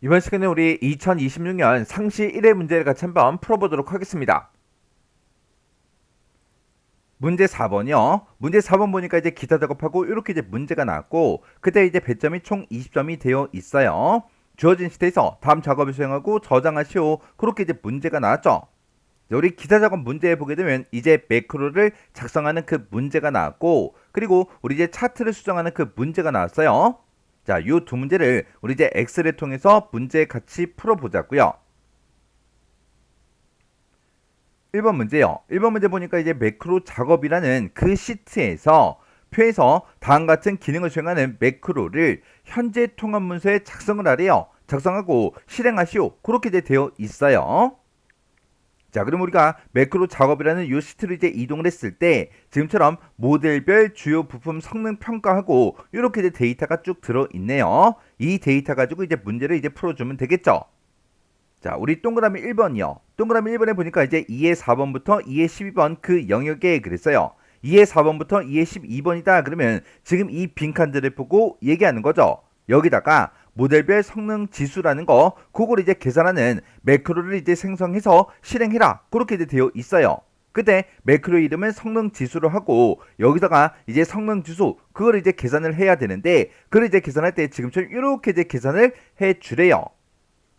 이번 시간에 우리 2026년 상시 1회 문제를 같이 한번 풀어보도록 하겠습니다. 문제 4번이요. 문제 4번 보니까 이제 기타 작업하고 이렇게 이제 문제가 나왔고, 그때 이제 배점이 총 20점이 되어 있어요. 주어진 시트에서 다음 작업을 수행하고 저장하시오. 그렇게 이제 문제가 나왔죠. 우리 기타 작업 문제에 보게 되면 이제 매크로를 작성하는 그 문제가 나왔고, 그리고 우리 이제 차트를 수정하는 그 문제가 나왔어요. 자, 이 두 문제를 우리 이제 엑셀을 통해서 문제 같이 풀어보자고요. 1번 문제요. 1번 문제 보니까 이제 매크로 작업이라는 그 시트에서 표에서 다음 같은 기능을 수행하는 매크로를 현재 통합 문서에 작성을 하래요. 작성하고 실행하시오. 그렇게 이제 되어 있어요. 자, 그럼 우리가 매크로 작업이라는 이 시트를 이제 이동을 했을 때 지금처럼 모델별 주요 부품 성능 평가하고 이렇게 이제 데이터가 쭉 들어 있네요. 이 데이터 가지고 이제 문제를 이제 풀어주면 되겠죠. 자, 우리 동그라미 1번이요. 동그라미 1번에 보니까 이제 2의 4번부터 2의 12번 그 영역에 그랬어요. 2의 4번부터 2의 12번이다. 그러면 지금 이 빈칸들을 보고 얘기하는 거죠. 여기다가 모델별 성능 지수라는 거, 그걸 이제 계산하는 매크로를 이제 생성해서 실행해라. 그렇게 이제 되어 있어요. 그때 매크로 이름은 성능 지수로 하고 여기다가 이제 성능 지수 그걸 이제 계산을 해야 되는데 그걸 이제 계산할 때 지금처럼 이렇게 이제 계산을 해 주래요.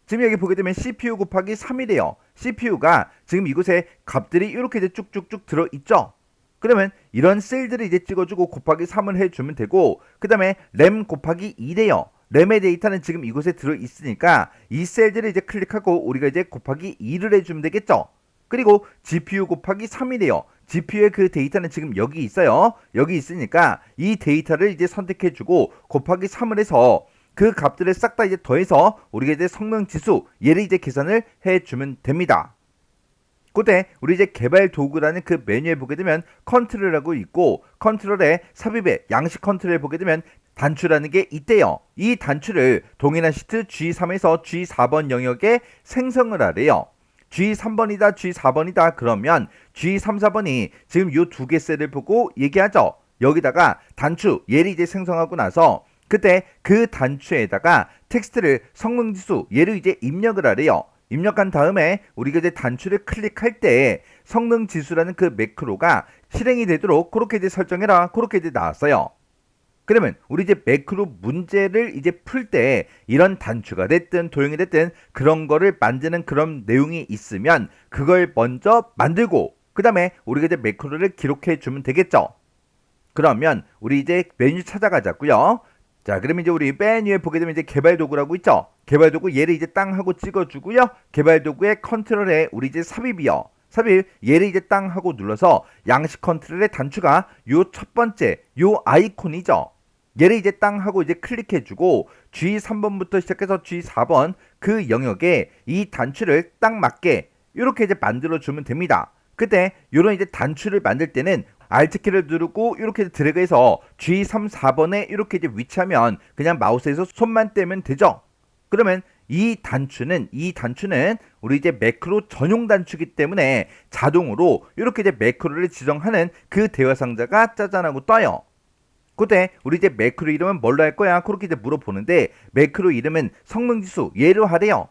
지금 여기 보게 되면 CPU 곱하기 3이래요. CPU가 지금 이곳에 값들이 이렇게 이제 쭉쭉쭉 들어있죠. 그러면 이런 셀들을 이제 찍어주고 곱하기 3을 해주면 되고, 그 다음에 램 곱하기 2래요. 램의 데이터는 지금 이곳에 들어있으니까 이 셀들을 이제 클릭하고 우리가 이제 곱하기 2를 해주면 되겠죠. 그리고 GPU 곱하기 3이래요. GPU의 그 데이터는 지금 여기 있어요. 여기 있으니까 이 데이터를 이제 선택해주고 곱하기 3을 해서 그 값들을 싹 다 이제 더해서 우리가 이제 성능 지수 얘를 이제 계산을 해주면 됩니다. 그때 우리 이제 개발 도구라는 그 메뉴에 보게 되면 컨트롤이라고 있고 컨트롤에 삽입에 양식 컨트롤에 보게 되면 단추라는 게 있대요. 이 단추를 동일한 시트 G3에서 G4번 영역에 생성을 하래요. G3번이다 G4번이다 그러면 G3, 4번이 지금 요 두 개 셀을 보고 얘기하죠. 여기다가 단추 얘를 이제 생성하고 나서 그때 그 단추에다가 텍스트를 성능지수 얘를 이제 입력을 하래요. 입력한 다음에 우리가 이제 단추를 클릭할 때 성능지수라는 그 매크로가 실행이 되도록 그렇게 이제 설정해라. 그렇게 이제 나왔어요. 그러면 우리 이제 매크로 문제를 이제 풀 때 이런 단추가 됐든 도형이 됐든 그런 거를 만드는 그런 내용이 있으면 그걸 먼저 만들고 그 다음에 우리가 이제 매크로를 기록해 주면 되겠죠. 그러면 우리 이제 메뉴 찾아가자고요. 자, 그러면 이제 우리 맨 위에 보게 되면 이제 개발 도구라고 있죠. 개발 도구 얘를 이제 땅 하고 찍어주고요. 개발 도구의 컨트롤에 우리 이제 삽입이요. 삽입 얘를 이제 땅 하고 눌러서 양식 컨트롤의 단추가 요 첫 번째 요 아이콘이죠. 얘를 이제 땅 하고 이제 클릭해주고 G3번부터 시작해서 G4번 그 영역에 이 단추를 딱 맞게 이렇게 이제 만들어주면 됩니다. 그때 요런 이제 단추를 만들 때는 Alt키를 누르고 이렇게 드래그해서 G3, 4번에 이렇게 이제 위치하면 그냥 마우스에서 손만 떼면 되죠. 그러면 이 단추는 우리 이제 매크로 전용 단추기 때문에 자동으로 이렇게 이제 매크로를 지정하는 그 대화 상자가 짜잔하고 떠요. 그때 우리 이제 매크로 이름은 뭘로 할 거야? 그렇게 이제 물어보는데 매크로 이름은 성능지수 얘로 하래요.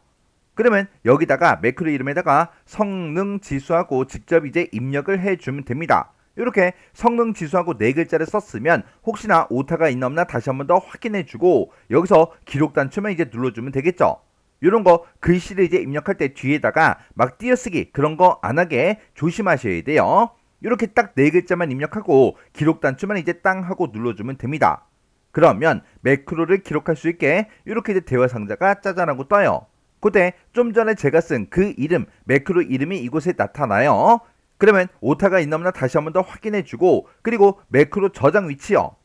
그러면 여기다가 매크로 이름에다가 성능지수하고 직접 이제 입력을 해주면 됩니다. 이렇게 성능지수하고 네 글자를 썼으면 혹시나 오타가 있나 없나 다시 한번 더 확인해주고 여기서 기록 단추만 이제 눌러주면 되겠죠. 이런 거 글씨를 이제 입력할 때 뒤에다가 막 띄어쓰기 그런 거 안 하게 조심하셔야 돼요. 이렇게 딱 네 글자만 입력하고 기록 단추만 이제 땅 하고 눌러주면 됩니다. 그러면 매크로를 기록할 수 있게 이렇게 이제 대화 상자가 짜잔하고 떠요. 그때 좀 전에 제가 쓴 그 이름, 매크로 이름이 이곳에 나타나요. 그러면 오타가 있나 없나 다시 한번 더 확인해주고 그리고 매크로 저장 위치요.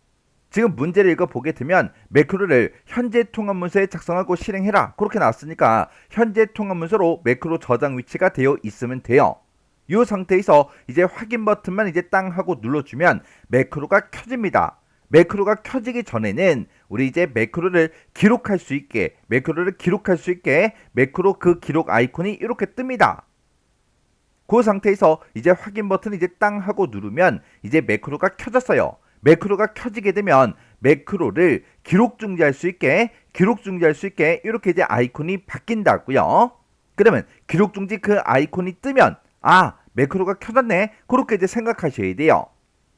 지금 문제를 읽어보게 되면 매크로를 현재 통합문서에 작성하고 실행해라. 그렇게 나왔으니까 현재 통합문서로 매크로 저장 위치가 되어 있으면 돼요. 이 상태에서 이제 확인 버튼만 이제 땅 하고 눌러주면 매크로가 켜집니다. 매크로가 켜지기 전에는 우리 이제 매크로를 기록할 수 있게 매크로 그 기록 아이콘이 이렇게 뜹니다. 그 상태에서 이제 확인 버튼 이제 땅 하고 누르면 이제 매크로가 켜졌어요. 매크로가 켜지게 되면 매크로를 기록 중지할 수 있게 이렇게 이제 아이콘이 바뀐다고요. 그러면 기록 중지 그 아이콘이 뜨면 매크로가 켜졌네, 그렇게 이제 생각하셔야 돼요.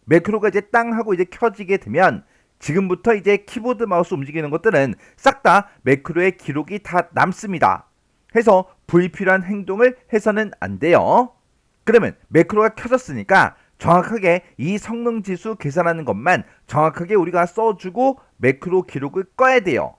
매크로가 이제 땅 하고 이제 켜지게 되면 지금부터 이제 키보드 마우스 움직이는 것들은 싹 다 매크로의 기록이 다 남습니다. 해서 불필요한 행동을 해서는 안 돼요. 그러면 매크로가 켜졌으니까 정확하게 이 성능 지수 계산하는 것만 정확하게 우리가 써주고 매크로 기록을 꺼야 돼요.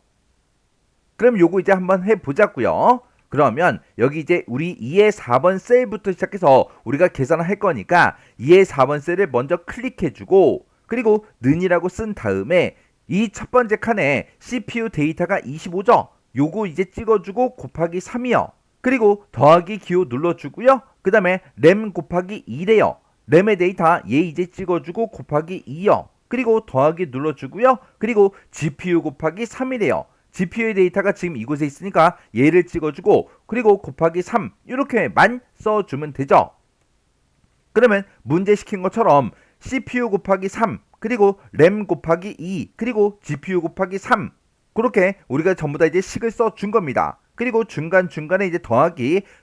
그럼 요거 이제 한번 해보자고요. 그러면 여기 이제 우리 2의 4번 셀부터 시작해서 우리가 계산을 할 거니까 2의 4번 셀을 먼저 클릭해주고, 그리고 는이라고 쓴 다음에 이 첫 번째 칸에 CPU 데이터가 25죠. 요거 이제 찍어주고 곱하기 3이요. 그리고 더하기 기호 눌러주고요. 그 다음에 램 곱하기 2래요. 램의 데이터 얘 이제 찍어주고 곱하기 2요. 그리고 더하기 눌러주고요. 그리고 GPU 곱하기 3이래요. GPU의 데이터가 지금 이곳에 있으니까 얘를 찍어주고 그리고 곱하기 3 이렇게만 써주면 되죠. 그러면 문제 시킨 것처럼 CPU 곱하기 3 그리고 램 곱하기 2 그리고 GPU 곱하기 3 그렇게 우리가 전부 다 이제 식을 써준 겁니다. 그리고 중간중간에 이제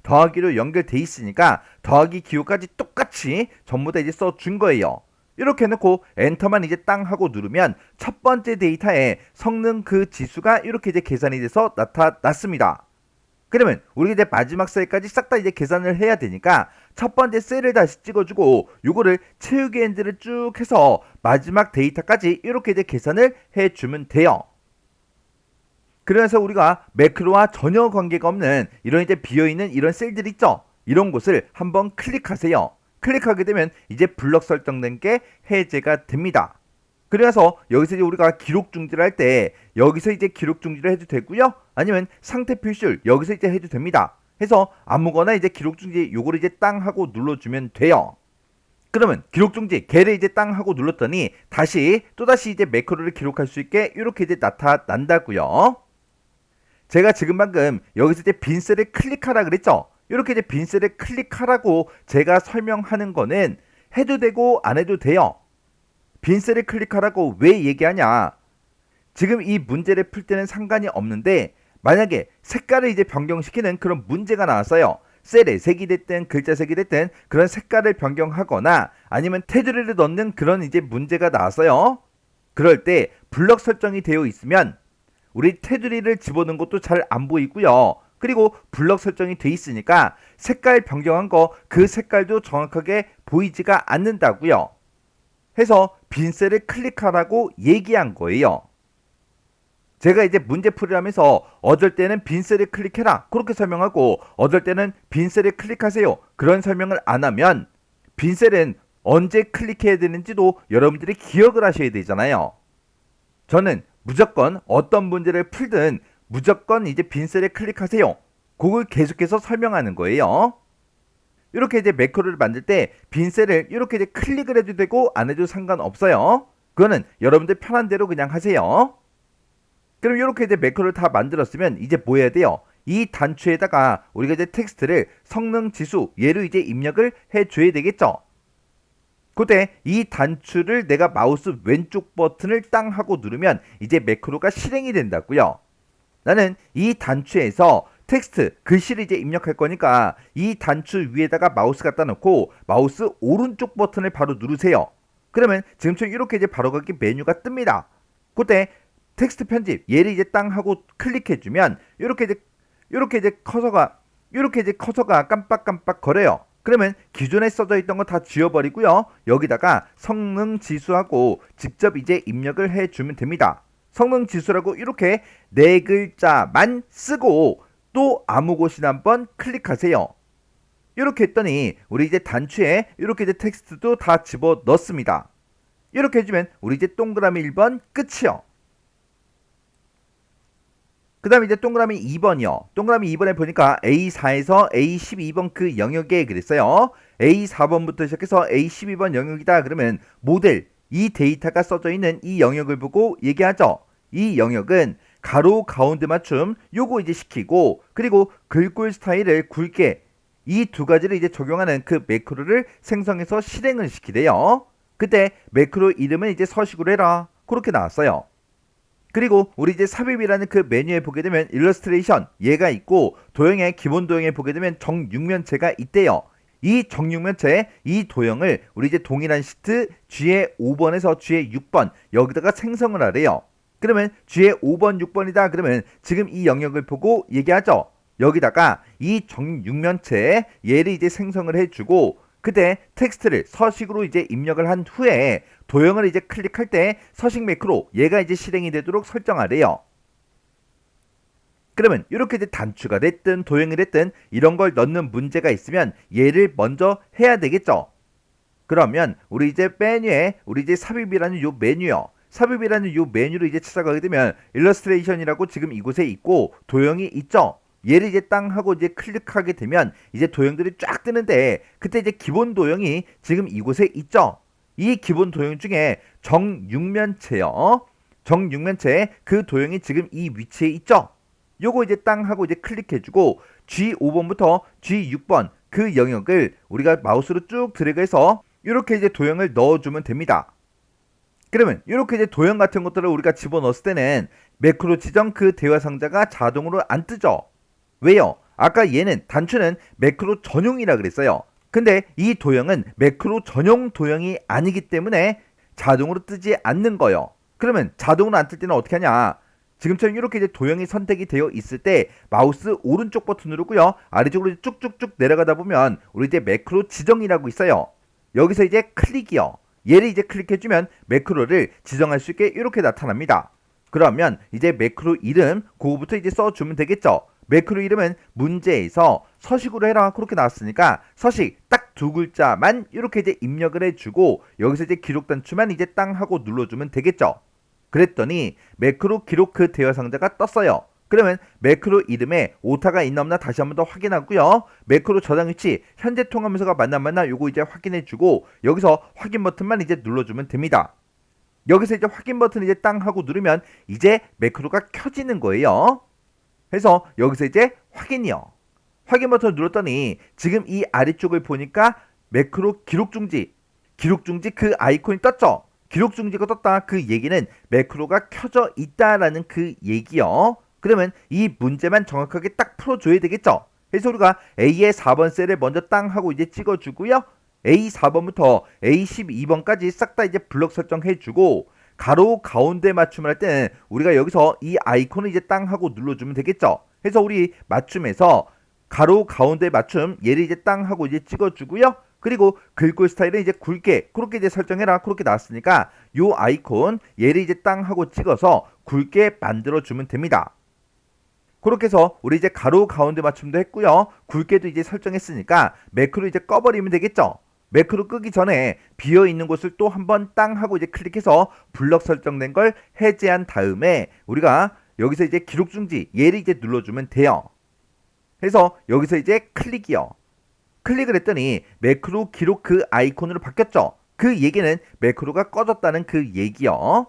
더하기로 연결돼 있으니까 더하기 기호까지 똑같이 전부 다 이제 써준 거예요. 이렇게 해놓고 엔터만 이제 땅 하고 누르면 첫 번째 데이터에 성능 그 지수가 이렇게 이제 계산이 돼서 나타났습니다. 그러면 우리가 이제 마지막 셀까지 싹 다 이제 계산을 해야 되니까 첫 번째 셀을 다시 찍어주고 요거를 채우기 엔드를 쭉 해서 마지막 데이터까지 이렇게 이제 계산을 해주면 돼요. 그래서 우리가 매크로와 전혀 관계가 없는 이런 이제 비어있는 이런 셀들 있죠? 이런 곳을 한번 클릭하세요. 클릭하게 되면 이제 블럭 설정된 게 해제가 됩니다. 그래서 여기서 이제 우리가 기록 중지를 할 때 여기서 이제 기록 중지를 해도 되고요. 아니면 상태 표시를 여기서 이제 해도 됩니다. 해서 아무거나 이제 기록 중지 요거를 이제 땅 하고 눌러주면 돼요. 그러면 기록 중지 걔를 이제 땅 하고 눌렀더니 또다시 이제 매크로를 기록할 수 있게 이렇게 이제 나타난다고요. 제가 지금 방금 여기서 이제 빈 셀을 클릭하라 그랬죠? 이렇게 이제 빈 셀을 클릭하라고 제가 설명하는 거는 해도 되고 안 해도 돼요. 빈 셀을 클릭하라고 왜 얘기하냐? 지금 이 문제를 풀 때는 상관이 없는데 만약에 색깔을 이제 변경시키는 그런 문제가 나왔어요. 셀의 색이 됐든 글자색이 됐든 그런 색깔을 변경하거나 아니면 테두리를 넣는 그런 이제 문제가 나왔어요. 그럴 때 블럭 설정이 되어 있으면 우리 테두리를 집어넣은 것도 잘 안 보이고요. 그리고 블럭 설정이 돼 있으니까 색깔 변경한 거 그 색깔도 정확하게 보이지가 않는다고요. 해서 빈 셀을 클릭하라고 얘기한 거예요. 제가 이제 문제 풀이하면서 어쩔 때는 빈 셀을 클릭해라 그렇게 설명하고 어쩔 때는 빈 셀을 클릭하세요 그런 설명을 안 하면 빈 셀은 언제 클릭해야 되는지도 여러분들이 기억을 하셔야 되잖아요. 저는 무조건 어떤 문제를 풀든 무조건 이제 빈 셀에 클릭하세요. 그걸 계속해서 설명하는 거예요. 이렇게 이제 매크로를 만들 때 빈 셀을 이렇게 이제 클릭을 해도 되고 안 해도 상관없어요. 그거는 여러분들 편한 대로 그냥 하세요. 그럼 이렇게 이제 매크로를 다 만들었으면 이제 뭐 해야 돼요? 이 단추에다가 우리가 이제 텍스트를 성능 지수 얘로 이제 입력을 해줘야 되겠죠. 그때 이 단추를 내가 마우스 왼쪽 버튼을 땅 하고 누르면 이제 매크로가 실행이 된다고요. 나는 이 단추에서 텍스트 글씨를 이제 입력할 거니까 이 단추 위에다가 마우스 갖다 놓고 마우스 오른쪽 버튼을 바로 누르세요. 그러면 지금처럼 이렇게 이제 바로가기 메뉴가 뜹니다. 그때 텍스트 편집 얘를 이제 땅 하고 클릭해주면 이렇게 이제 커서가 깜빡깜빡 거려요. 그러면 기존에 써져 있던 거 다 지워버리고요. 여기다가 성능 지수하고 직접 이제 입력을 해주면 됩니다. 성능 지수라고 이렇게 네 글자만 쓰고 또 아무 곳이나 한번 클릭하세요. 이렇게 했더니 우리 이제 단추에 이렇게 이제 텍스트도 다 집어 넣습니다. 이렇게 해주면 우리 이제 동그라미 1번 끝이요. 그 다음에 이제 동그라미 2번이요. 동그라미 2번에 보니까 A4에서 A12번 그 영역에 그랬어요. A4번부터 시작해서 A12번 영역이다. 그러면 모델, 이 데이터가 써져 있는 이 영역을 보고 얘기하죠. 이 영역은 가로 가운데 맞춤 요거 이제 시키고 그리고 글꼴 스타일을 굵게 이 두 가지를 이제 적용하는 그 매크로를 생성해서 실행을 시키래요. 그때 매크로 이름은 이제 서식으로 해라. 그렇게 나왔어요. 그리고 우리 이제 삽입이라는 그 메뉴에 보게 되면 일러스트레이션 얘가 있고 도형의 기본 도형에 보게 되면 정육면체가 있대요. 이 정육면체 이 도형을 우리 이제 동일한 시트 G의 5번에서 G의 6번 여기다가 생성을 하래요. 그러면 G의 5번 6번이다 그러면 지금 이 영역을 보고 얘기하죠. 여기다가 이 정육면체 얘를 이제 생성을 해주고 그때 텍스트를 서식으로 이제 입력을 한 후에 도형을 이제 클릭할 때 서식 매크로 얘가 이제 실행이 되도록 설정하래요. 그러면 이렇게 이제 단추가 됐든 도형이 됐든 이런 걸 넣는 문제가 있으면 얘를 먼저 해야 되겠죠. 그러면 우리 이제 메뉴에 우리 이제 삽입이라는 요 메뉴요. 삽입이라는 요 메뉴로 이제 찾아가게 되면 일러스트레이션이라고 지금 이곳에 있고 도형이 있죠. 얘를 이제 땅 하고 이제 클릭하게 되면 이제 도형들이 쫙 뜨는데 그때 이제 기본 도형이 지금 이곳에 있죠. 이 기본 도형 중에 정육면체요. 정육면체 그 도형이 지금 이 위치에 있죠. 요거 이제 땅 하고 이제 클릭해주고 G5번부터 G6번 그 영역을 우리가 마우스로 쭉 드래그해서 이렇게 이제 도형을 넣어주면 됩니다. 그러면 이렇게 이제 도형 같은 것들을 우리가 집어넣었을 때는 매크로 지정 그 대화 상자가 자동으로 안 뜨죠. 왜요? 아까 얘는 단추는 매크로 전용이라 그랬어요. 근데 이 도형은 매크로 전용 도형이 아니기 때문에 자동으로 뜨지 않는 거예요. 그러면 자동으로 안 뜰 때는 어떻게 하냐? 지금처럼 이렇게 이제 도형이 선택이 되어 있을 때 마우스 오른쪽 버튼 누르고요. 아래쪽으로 쭉쭉쭉 내려가다 보면 우리 이제 매크로 지정이라고 있어요. 여기서 이제 클릭이요. 얘를 이제 클릭해주면 매크로를 지정할 수 있게 이렇게 나타납니다. 그러면 이제 매크로 이름 그거부터 이제 써주면 되겠죠. 매크로 이름은 문제에서 서식으로 해라 그렇게 나왔으니까 서식 딱 두 글자만 이렇게 이제 입력을 해주고 여기서 이제 기록 단추만 이제 땅 하고 눌러주면 되겠죠. 그랬더니 매크로 기록 그 대화 상자가 떴어요. 그러면 매크로 이름에 오타가 있나 없나 다시 한번 더 확인하고요. 매크로 저장 위치 현재 통화문서가 맞나 요거 이제 확인해주고 여기서 확인 버튼만 이제 눌러주면 됩니다. 여기서 이제 확인 버튼 이제 땅 하고 누르면 이제 매크로가 켜지는 거예요. 그래서 여기서 이제 확인이요. 확인 버튼 눌렀더니 지금 이 아래쪽을 보니까 매크로 기록 중지 그 아이콘이 떴죠. 기록 중지가 떴다 그 얘기는 매크로가 켜져 있다라는 그 얘기요. 그러면 이 문제만 정확하게 딱 풀어줘야 되겠죠. 그래서 우리가 A의 4번 셀을 먼저 땅 하고 이제 찍어주고요. A4번부터 A12번까지 싹 다 이제 블럭 설정해주고 가로 가운데 맞춤을 할 때는 우리가 여기서 이 아이콘을 이제 땅 하고 눌러주면 되겠죠. 그래서 우리 맞춤에서 가로 가운데 맞춤 얘를 이제 땅 하고 이제 찍어주고요. 그리고 글꼴 스타일은 이제 굵게 그렇게 이제 설정해라 그렇게 나왔으니까 요 아이콘 얘를 이제 땅 하고 찍어서 굵게 만들어 주면 됩니다. 그렇게 해서 우리 이제 가로 가운데 맞춤도 했고요. 굵게도 이제 설정했으니까 매크로 이제 꺼버리면 되겠죠. 매크로 끄기 전에 비어있는 곳을 또 한번 땅 하고 이제 클릭해서 블럭 설정된 걸 해제한 다음에 우리가 여기서 이제 기록 중지 얘를 이제 눌러주면 돼요. 그래서 여기서 이제 클릭이요. 클릭을 했더니 매크로 기록 그 아이콘으로 바뀌었죠. 그 얘기는 매크로가 꺼졌다는 그 얘기요.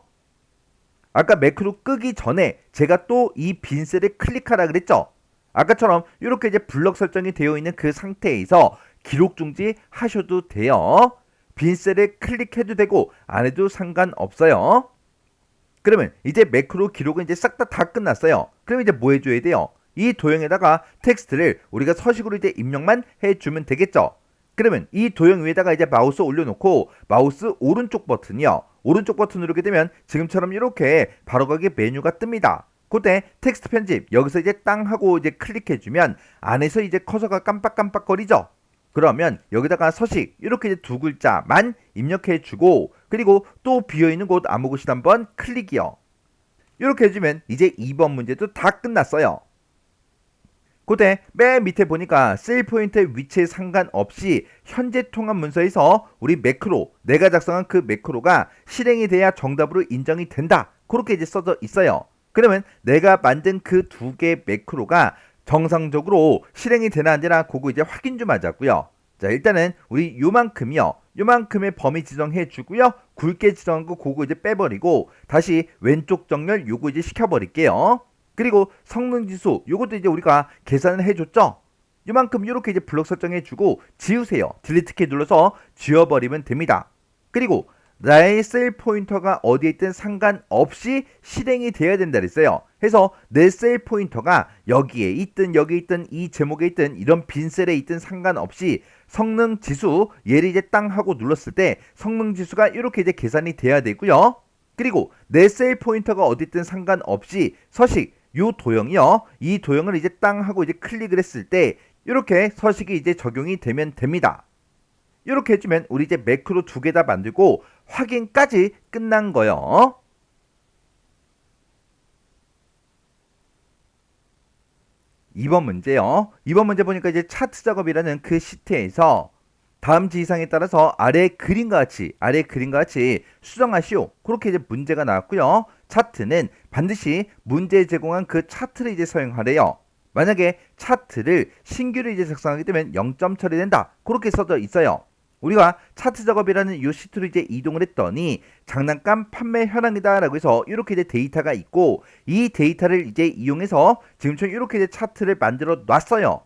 아까 매크로 끄기 전에 제가 또 이 빈 셀을 클릭하라 그랬죠. 아까처럼 이렇게 이제 블럭 설정이 되어 있는 그 상태에서 기록 중지 하셔도 돼요. 빈 셀을 클릭해도 되고 안 해도 상관없어요. 그러면 이제 매크로 기록은 이제 싹 다 끝났어요. 그럼 이제 뭐 해줘야 돼요? 이 도형에다가 텍스트를 우리가 서식으로 이제 입력만 해주면 되겠죠. 그러면 이 도형 위에다가 이제 마우스 올려놓고 마우스 오른쪽 버튼이요. 오른쪽 버튼 누르게 되면 지금처럼 이렇게 바로가기 메뉴가 뜹니다. 그때 텍스트 편집 여기서 이제 땅 하고 이제 클릭해주면 안에서 이제 커서가 깜빡깜빡거리죠. 그러면 여기다가 서식 이렇게 이제 두 글자만 입력해주고 그리고 또 비어있는 곳 아무 곳이나 한번 클릭이요. 이렇게 해주면 이제 2번 문제도 다 끝났어요. 그때 맨 밑에 보니까 셀 포인트의 위치에 상관없이 현재 통합 문서에서 우리 매크로 내가 작성한 그 매크로가 실행이 돼야 정답으로 인정이 된다. 그렇게 이제 써져 있어요. 그러면 내가 만든 그 두 개의 매크로가 정상적으로 실행이 되나 안 되나 그거 이제 확인 좀 하자고요. 자 일단은 우리 요만큼이요. 요만큼의 범위 지정해 주고요. 굵게 지정한 거 그거 이제 빼버리고 다시 왼쪽 정렬 요거 이제 시켜버릴게요. 그리고 성능지수 요것도 이제 우리가 계산을 해줬죠. 이만큼 이렇게 이제 블럭 설정해주고 지우세요. 딜리트 키 눌러서 지워버리면 됩니다. 그리고 나의 셀 포인터가 어디에 있든 상관없이 실행이 돼야 된다 그랬어요. 해서 내 셀 포인터가 여기에 있든 여기 있든 이 제목에 있든 이런 빈 셀에 있든 상관없이 성능 지수 얘를 이제 땅 하고 눌렀을 때 성능 지수가 이렇게 이제 계산이 돼야 되고요. 그리고 내 셀 포인터가 어디 있든 상관없이 서식 요 도형이요. 이 도형을 이제 땅 하고 이제 클릭을 했을 때 이렇게 서식이 이제 적용이 되면 됩니다. 이렇게 해주면 우리 이제 매크로 2개 다 만들고 확인까지 끝난 거요. 2번 문제요. 2번 문제 보니까 이제 차트 작업이라는 그 시트에서 다음 지시사항에 따라서 아래 그림과 같이 수정하시오. 그렇게 이제 문제가 나왔고요. 차트는 반드시 문제에 제공한 그 차트를 이제 사용하래요. 만약에 차트를 신규로 이제 작성하게 되면 0점 처리된다. 그렇게 써져 있어요. 우리가 차트 작업이라는 이 시트로 이제 이동을 했더니 장난감 판매 현황이다 라고 해서 이렇게 이제 데이터가 있고 이 데이터를 이제 이용해서 지금처럼 이렇게 이제 차트를 만들어 놨어요.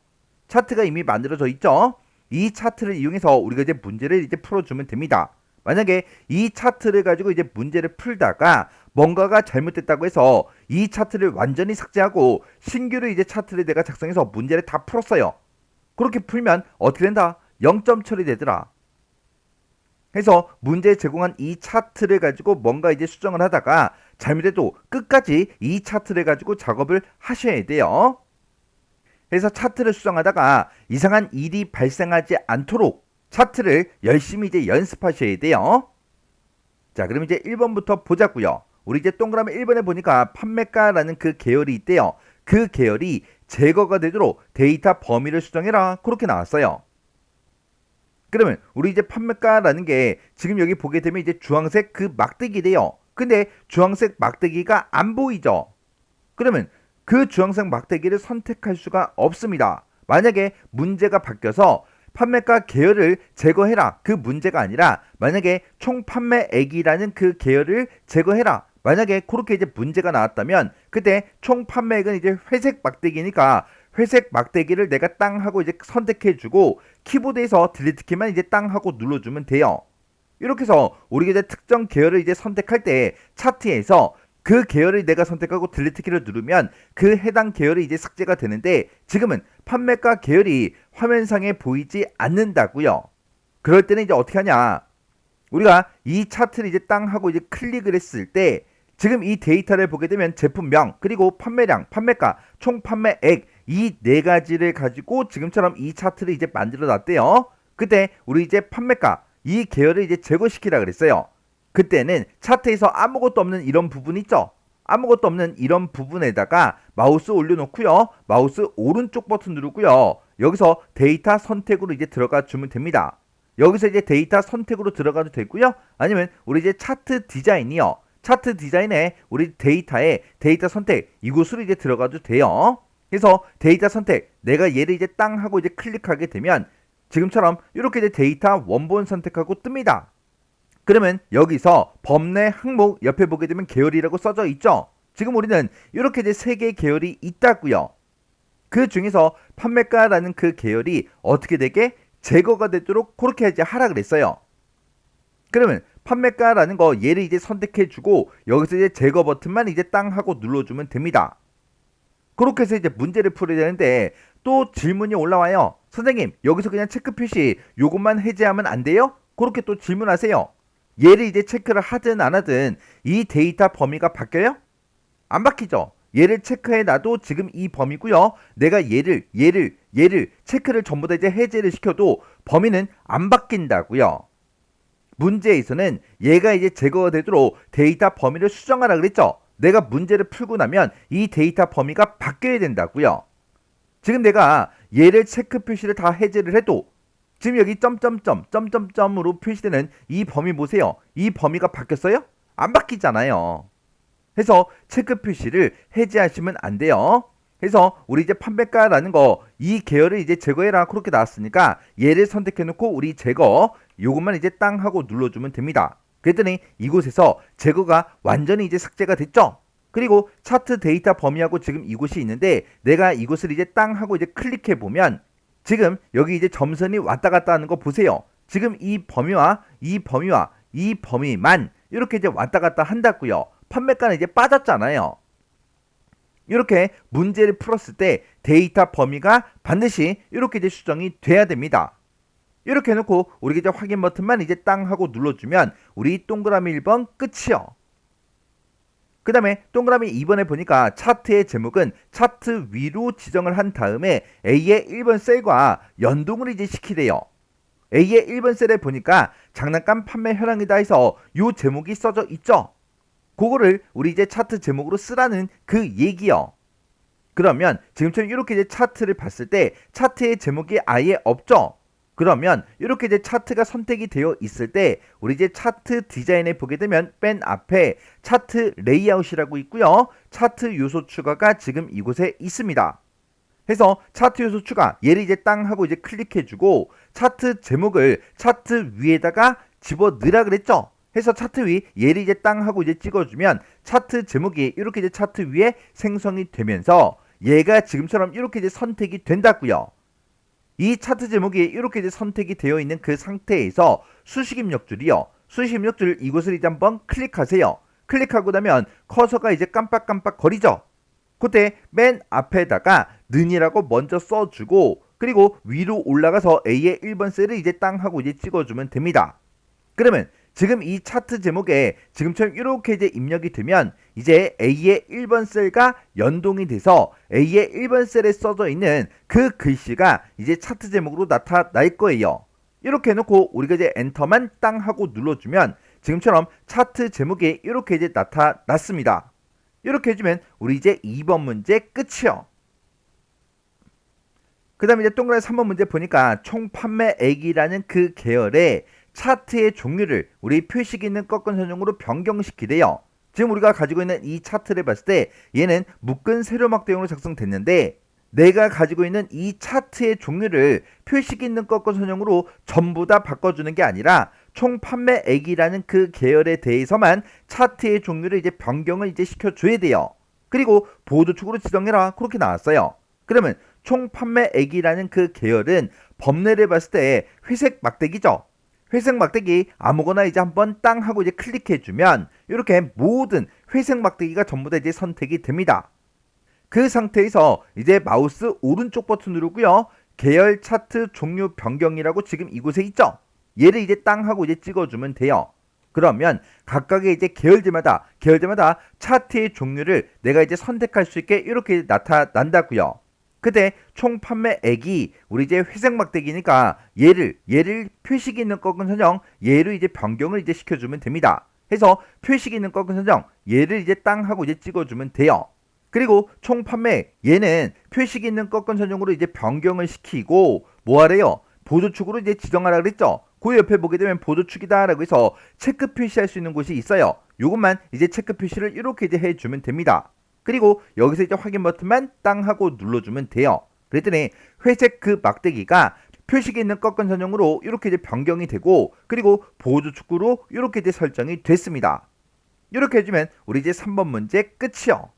차트가 이미 만들어져 있죠. 이 차트를 이용해서 우리가 이제 문제를 이제 풀어주면 됩니다. 만약에 이 차트를 가지고 이제 문제를 풀다가 뭔가가 잘못됐다고 해서 이 차트를 완전히 삭제하고 신규로 이제 차트를 내가 작성해서 문제를 다 풀었어요. 그렇게 풀면 어떻게 된다? 0점 처리되더라. 해서 문제에 제공한 이 차트를 가지고 뭔가 이제 수정을 하다가 잘못해도 끝까지 이 차트를 가지고 작업을 하셔야 돼요. 그래서 차트를 수정하다가 이상한 일이 발생하지 않도록 차트를 열심히 이제 연습하셔야 돼요. 자, 그럼 이제 1번부터 보자고요. 우리 이제 동그라미 1번에 보니까 판매가라는 그 계열이 있대요. 그 계열이 제거가 되도록 데이터 범위를 수정해라. 그렇게 나왔어요. 그러면 우리 이제 판매가라는 게 지금 여기 보게 되면 이제 주황색 그 막대기래요. 근데 주황색 막대기가 안 보이죠? 그러면 그 주황색 막대기를 선택할 수가 없습니다. 만약에 문제가 바뀌어서 판매가 계열을 제거해라. 그 문제가 아니라 만약에 총 판매액이라는 그 계열을 제거해라. 만약에 그렇게 이제 문제가 나왔다면 그때 총 판매액은 이제 회색 막대기니까 회색 막대기를 내가 땅 하고 이제 선택해주고 키보드에서 딜리트 키만 이제 땅 하고 눌러주면 돼요. 이렇게 해서 우리가 이제 특정 계열을 이제 선택할 때 차트에서 그 계열을 내가 선택하고 딜리트 키를 누르면 그 해당 계열이 이제 삭제가 되는데 지금은 판매가 계열이 화면상에 보이지 않는다고요. 그럴 때는 이제 어떻게 하냐? 우리가 이 차트를 이제 땅 하고 이제 클릭을 했을 때 지금 이 데이터를 보게 되면 제품명 그리고 판매량, 판매가, 총 판매액 이 네 가지를 가지고 지금처럼 이 차트를 이제 만들어 놨대요. 그때 우리 이제 판매가 이 계열을 이제 제거시키라 그랬어요. 그때는 차트에서 아무것도 없는 이런 부분 있죠. 아무것도 없는 이런 부분에다가 마우스 올려놓고요. 마우스 오른쪽 버튼 누르고요. 여기서 데이터 선택으로 이제 들어가 주면 됩니다. 여기서 이제 데이터 선택으로 들어가도 되고요. 아니면 우리 이제 차트 디자인이요. 차트 디자인에 우리 데이터에 데이터 선택 이곳으로 이제 들어가도 돼요. 그래서 데이터 선택 내가 얘를 이제 땅 하고 이제 클릭하게 되면 지금처럼 이렇게 이제 데이터 원본 선택하고 뜹니다. 그러면 여기서 범내 항목 옆에 보게 되면 계열이라고 써져 있죠. 지금 우리는 이렇게 이제 3개의 계열이 있다고요. 그 중에서 판매가라는 그 계열이 어떻게 되게 제거가 되도록 그렇게 이제 하라 그랬어요. 그러면 판매가라는 거 얘를 이제 선택해주고 여기서 이제 제거 버튼만 이제 땅 하고 눌러주면 됩니다. 그렇게 해서 이제 문제를 풀어야 되는데 또 질문이 올라와요. 선생님 여기서 그냥 체크 표시 요것만 해제하면 안 돼요? 그렇게 또 질문하세요. 얘를 이제 체크를 하든 안 하든 이 데이터 범위가 바뀌어요? 안 바뀌죠. 얘를 체크해 놔도 지금 이 범위고요. 내가 얘를 체크를 전부 다 이제 해제를 시켜도 범위는 안 바뀐다고요. 문제에서는 얘가 이제 제거가 되도록 데이터 범위를 수정하라 그랬죠. 내가 문제를 풀고 나면 이 데이터 범위가 바뀌어야 된다고요. 지금 내가 얘를 체크 표시를 다 해제를 해도 지금 여기 점점점으로 표시되는 이 범위 보세요. 이 범위가 바뀌었어요? 안 바뀌잖아요. 해서 체크 표시를 해제하시면 안 돼요. 그래서 우리 이제 판매가라는 거 이 계열을 이제 제거해라 그렇게 나왔으니까 얘를 선택해 놓고 우리 제거 요것만 이제 땅 하고 눌러주면 됩니다. 그랬더니 이곳에서 제거가 완전히 이제 삭제가 됐죠. 그리고 차트 데이터 범위하고 지금 이곳이 있는데 내가 이곳을 이제 땅 하고 이제 클릭해 보면 지금 여기 이제 점선이 왔다 갔다 하는 거 보세요. 지금 이 범위와 이 범위만 이렇게 이제 왔다 갔다 한다고요. 판매가는 이제 빠졌잖아요. 이렇게 문제를 풀었을 때 데이터 범위가 반드시 이렇게 이제 수정이 돼야 됩니다. 이렇게 해놓고 우리가 이제 확인 버튼만 이제 땅 하고 눌러주면 우리 동그라미 1번 끝이요. 그 다음에 동그라미 2번에 보니까 차트의 제목은 차트 위로 지정을 한 다음에 A의 1번 셀과 연동을 이제 시키래요. A의 1번 셀에 보니까 장난감 판매 현황이다 해서 요 제목이 써져 있죠. 그거를 우리 이제 차트 제목으로 쓰라는 그 얘기요. 그러면 지금처럼 이렇게 이제 차트를 봤을 때 차트의 제목이 아예 없죠. 그러면 이렇게 이제 차트가 선택이 되어 있을 때 우리 이제 차트 디자인에 보게 되면 맨 앞에 차트 레이아웃이라고 있고요. 차트 요소 추가가 지금 이곳에 있습니다. 해서 차트 요소 추가 얘를 이제 땅 하고 이제 클릭해주고 차트 제목을 차트 위에다가 집어 넣으라 그랬죠. 해서 차트 위 얘를 이제 땅 하고 이제 찍어주면 차트 제목이 이렇게 이제 차트 위에 생성이 되면서 얘가 지금처럼 이렇게 이제 선택이 된다고요. 이 차트 제목이 이렇게 이제 선택이 되어 있는 그 상태에서 수식 입력줄이요. 수식 입력줄 이곳을 이제 한번 클릭하세요. 클릭하고 나면 커서가 이제 깜빡깜빡 거리죠. 그때 맨 앞에다가 는이라고 먼저 써주고 그리고 위로 올라가서 A의 1번 셀을 이제 땅 하고 이제 찍어주면 됩니다. 그러면 지금 이 차트 제목에 지금처럼 이렇게 이제 입력이 되면 이제 A의 1번 셀과 연동이 돼서 A의 1번 셀에 써져 있는 그 글씨가 이제 차트 제목으로 나타날 거예요. 이렇게 해놓고 우리가 이제 엔터만 땅 하고 눌러주면 지금처럼 차트 제목이 이렇게 이제 나타났습니다. 이렇게 해주면 우리 이제 2번 문제 끝이요. 그 다음에 이제 동그라미 3번 문제 보니까 총 판매액이라는 그 계열의 차트의 종류를 우리 표식 있는 꺾은 선형으로 변경시키래요. 지금 우리가 가지고 있는 이 차트를 봤을 때 얘는 묶은 세로막대형으로 작성됐는데 내가 가지고 있는 이 차트의 종류를 표식 있는 꺾은 선형으로 전부 다 바꿔주는 게 아니라 총 판매액이라는 그 계열에 대해서만 차트의 종류를 이제 변경을 이제 시켜줘야 돼요. 그리고 보도축으로 지정해라 그렇게 나왔어요. 그러면 총 판매액이라는 그 계열은 범례를 봤을 때 회색 막대기죠. 회색 막대기 아무거나 이제 한번 땅 하고 이제 클릭해주면 이렇게 모든 회색 막대기가 전부 다 이제 선택이 됩니다. 그 상태에서 이제 마우스 오른쪽 버튼 누르고요. 계열 차트 종류 변경이라고 지금 이곳에 있죠. 얘를 이제 땅 하고 이제 찍어주면 돼요. 그러면 각각의 이제 계열들마다 차트의 종류를 내가 이제 선택할 수 있게 이렇게 나타난다고요. 그때 총 판매액이 우리 이제 회색 막대기니까 얘를 표식 있는 꺾은 선형 얘를 이제 변경을 이제 시켜주면 됩니다. 해서 표식 있는 꺾은 선형 얘를 이제 땅 하고 이제 찍어주면 돼요. 그리고 총 판매 얘는 표식 있는 꺾은 선형으로 이제 변경을 시키고 뭐하래요? 보조축으로 이제 지정하라 그랬죠. 그 옆에 보게 되면 보조축이다 라고 해서 체크 표시할 수 있는 곳이 있어요. 요것만 이제 체크 표시를 이렇게 이제 해주면 됩니다. 그리고 여기서 이제 확인 버튼만 땅 하고 눌러주면 돼요. 그랬더니 회색 그 막대기가 표식이 있는 꺾은 선형으로 이렇게 이제 변경이 되고 그리고 보조축구로 이렇게 이제 설정이 됐습니다. 이렇게 해주면 우리 이제 3번 문제 끝이요.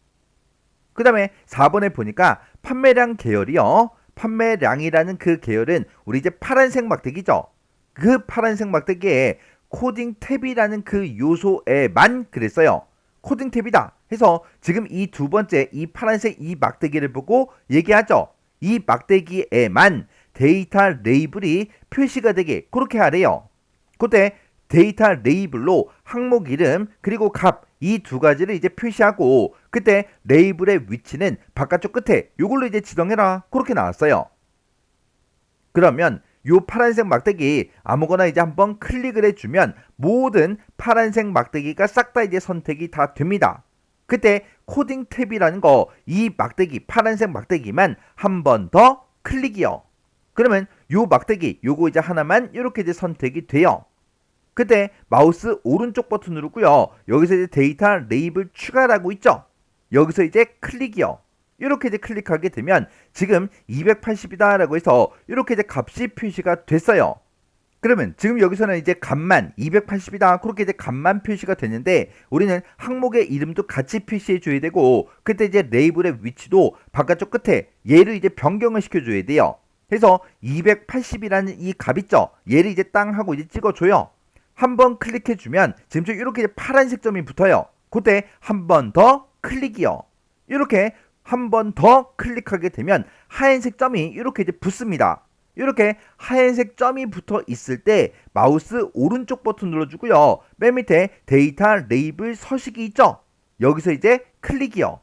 그 다음에 4번에 보니까 판매량 계열이요. 판매량이라는 그 계열은 우리 이제 파란색 막대기죠. 그 파란색 막대기에 코딩 탭이라는 그 요소에만 그랬어요. 코딩 탭이다 해서 지금 이 두 번째 이 파란색 이 막대기를 보고 얘기하죠. 이 막대기에만 데이터 레이블이 표시가 되게 그렇게 하래요. 그때 데이터 레이블로 항목 이름 그리고 값 이 두 가지를 이제 표시하고 그때 레이블의 위치는 바깥쪽 끝에 이걸로 이제 지정해라 그렇게 나왔어요. 그러면 요 파란색 막대기 아무거나 이제 한번 클릭을 해주면 모든 파란색 막대기가 싹 다 이제 선택이 다 됩니다. 그때 코딩 탭이라는 거 이 막대기 파란색 막대기만 한 번 더 클릭이요. 그러면 요 막대기 요거 이제 하나만 이렇게 이제 선택이 돼요. 그때 마우스 오른쪽 버튼 누르고요. 여기서 이제 데이터 레이블 추가라고 있죠. 여기서 이제 클릭이요. 이렇게 이제 클릭하게 되면 지금 280이다 라고 해서 이렇게 이제 값이 표시가 됐어요. 그러면 지금 여기서는 이제 값만 280이다 그렇게 이제 값만 표시가 됐는데 우리는 항목의 이름도 같이 표시해 줘야 되고 그때 이제 레이블의 위치도 바깥쪽 끝에 얘를 이제 변경을 시켜줘야 돼요. 그래서 280이라는 이 값 있죠. 얘를 이제 땅 하고 이제 찍어줘요. 한번 클릭해주면 지금 이렇게 파란색 점이 붙어요. 그때 한 번 더 클릭이요. 이렇게 한 번 더 클릭하게 되면 하얀색 점이 이렇게 이제 붙습니다. 이렇게 하얀색 점이 붙어 있을 때 마우스 오른쪽 버튼 눌러주고요. 맨 밑에 데이터 레이블 서식이 있죠. 여기서 이제 클릭이요.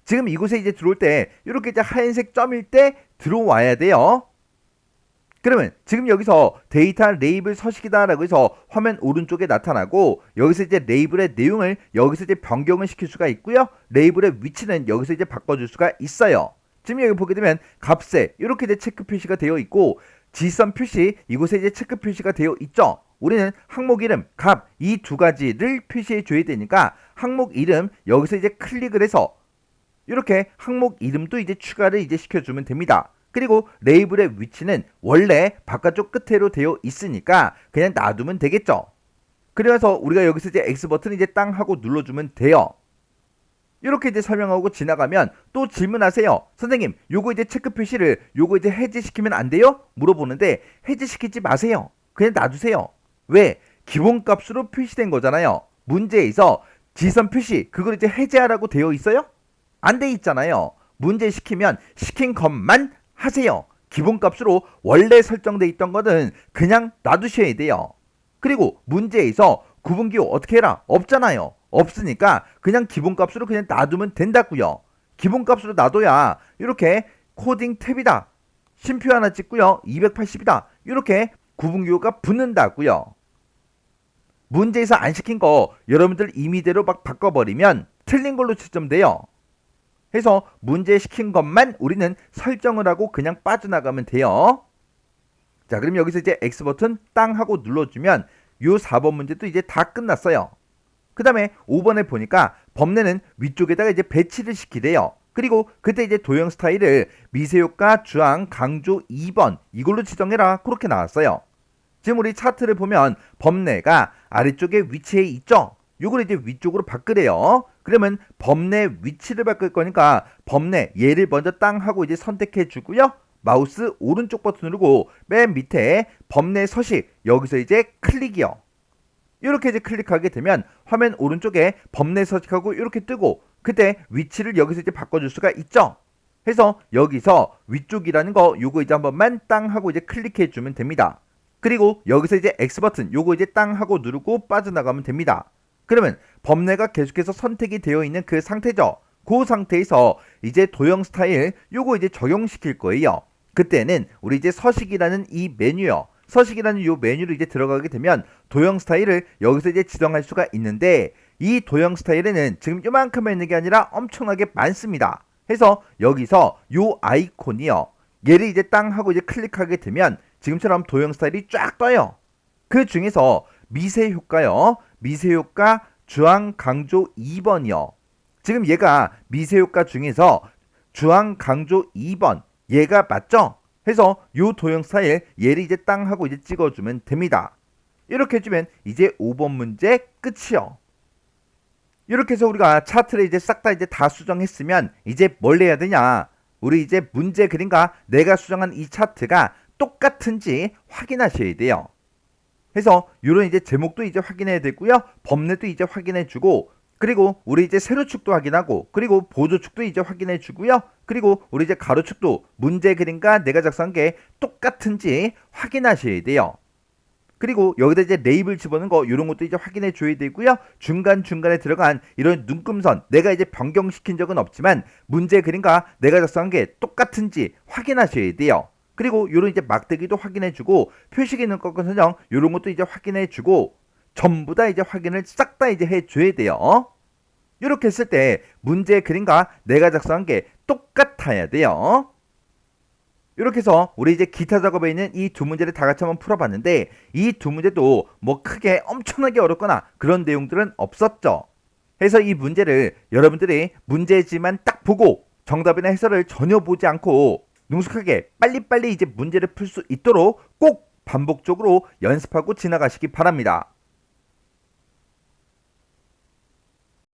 지금 이곳에 이제 들어올 때 이렇게 이제 하얀색 점일 때 들어와야 돼요. 그러면 지금 여기서 데이터 레이블 서식이다라고 해서 화면 오른쪽에 나타나고 여기서 이제 레이블의 내용을 여기서 이제 변경을 시킬 수가 있고요. 레이블의 위치는 여기서 이제 바꿔줄 수가 있어요. 지금 여기 보게 되면 값에 이렇게 이제 체크 표시가 되어 있고 지선 표시 이곳에 이제 체크 표시가 되어 있죠. 우리는 항목 이름, 값 이 두 가지를 표시해 줘야 되니까 항목 이름 여기서 이제 클릭을 해서 이렇게 항목 이름도 이제 추가를 이제 시켜주면 됩니다. 그리고 레이블의 위치는 원래 바깥쪽 끝으로 되어 있으니까 그냥 놔두면 되겠죠. 그래서 우리가 여기서 이제 X 버튼 이제 땅 하고 눌러주면 돼요. 이렇게 이제 설명하고 지나가면 또 질문하세요. 선생님, 요거 이제 체크 표시를 요거 이제 해제시키면 안 돼요? 물어보는데 해제시키지 마세요. 그냥 놔두세요. 왜? 기본값으로 표시된 거잖아요. 문제에서 지선 표시 그걸 이제 해제하라고 되어 있어요? 안 돼 있잖아요. 문제 시키면 시킨 것만 하세요. 기본값으로 원래 설정돼 있던 거는 그냥 놔두셔야 돼요. 그리고 문제에서 구분기호 어떻게 해라? 없잖아요. 없으니까 그냥 기본값으로 그냥 놔두면 된다고요. 기본값으로 놔둬야 이렇게 코딩 탭이다. 쉼표 하나 찍고요. 280이다. 이렇게 구분기호가 붙는다고요. 문제에서 안 시킨 거 여러분들 임의대로 막 바꿔버리면 틀린 걸로 채점돼요. 해서 문제 시킨 것만 우리는 설정을 하고 그냥 빠져나가면 돼요. 자, 그럼 여기서 이제 X 버튼 땅 하고 눌러주면 요 4번 문제도 이제 다 끝났어요. 그 다음에 5번에 보니까 범례는 위쪽에다가 이제 배치를 시키래요. 그리고 그때 이제 도형 스타일을 미세효과 주황 강조 2번 이걸로 지정해라 그렇게 나왔어요. 지금 우리 차트를 보면 범례가 아래쪽에 위치해 있죠. 요걸 이제 위쪽으로 바꾸래요. 그러면 범례 위치를 바꿀 거니까 범례 얘를 먼저 땅 하고 이제 선택해 주고요. 마우스 오른쪽 버튼 누르고 맨 밑에 범례 서식 여기서 이제 클릭이요. 이렇게 이제 클릭하게 되면 화면 오른쪽에 범례 서식하고 이렇게 뜨고 그때 위치를 여기서 이제 바꿔줄 수가 있죠. 해서 여기서 위쪽이라는 거 요거 이제 한 번만 땅 하고 이제 클릭해 주면 됩니다. 그리고 여기서 이제 X 버튼 요거 이제 땅 하고 누르고 빠져나가면 됩니다. 그러면 범례가 계속해서 선택이 되어 있는 그 상태죠. 그 상태에서 이제 도형 스타일 요거 이제 적용시킬 거예요. 그때는 우리 이제 서식이라는 이 메뉴요. 서식이라는 요 메뉴로 이제 들어가게 되면 도형 스타일을 여기서 이제 지정할 수가 있는데 이 도형 스타일에는 지금 요만큼만 있는 게 아니라 엄청나게 많습니다. 해서 여기서 요 아이콘이요. 얘를 이제 땅 하고 이제 클릭하게 되면 지금처럼 도형 스타일이 쫙 떠요. 그 중에서 미세 효과요. 미세 효과 주황 강조 2번이요. 지금 얘가 미세 효과 중에서 주황 강조 2번 얘가 맞죠? 해서 요 도형 스타일 얘를 이제 땅 하고 이제 찍어주면 됩니다. 이렇게 해주면 이제 5번 문제 끝이요. 이렇게 해서 우리가 차트를 이제 싹 다 이제 다 수정했으면 이제 뭘 해야 되냐? 우리 이제 문제 그림과 내가 수정한 이 차트가 똑같은지 확인하셔야 돼요. 해서 요런 이제 제목도 이제 확인해야 되고요. 범례도 이제 확인해 주고 그리고 우리 이제 세로축도 확인하고 그리고 보조축도 이제 확인해 주고요. 그리고 우리 이제 가로축도 문제 그림과 내가 작성한 게 똑같은지 확인하셔야 돼요. 그리고 여기다 이제 레이블 집어넣은 거 이런 것도 이제 확인해 줘야 되고요. 중간중간에 들어간 이런 눈금선 내가 이제 변경시킨 적은 없지만 문제 그림과 내가 작성한 게 똑같은지 확인하셔야 돼요. 그리고 요런 이제 막대기도 확인해 주고 표식이 있는 것과 선정 요런 것도 이제 확인해 주고 전부 다 이제 확인을 싹 다 이제 해 줘야 돼요. 이렇게 했을 때 문제 그림과 내가 작성한 게 똑같아야 돼요. 이렇게 해서 우리 이제 기타 작업에 있는 이 두 문제를 다 같이 한번 풀어봤는데 이 두 문제도 뭐 크게 엄청나게 어렵거나 그런 내용들은 없었죠. 해서 이 문제를 여러분들이 문제지만 딱 보고 정답이나 해설을 전혀 보지 않고 능숙하게 빨리빨리 이제 문제를 풀 수 있도록 꼭 반복적으로 연습하고 지나가시기 바랍니다.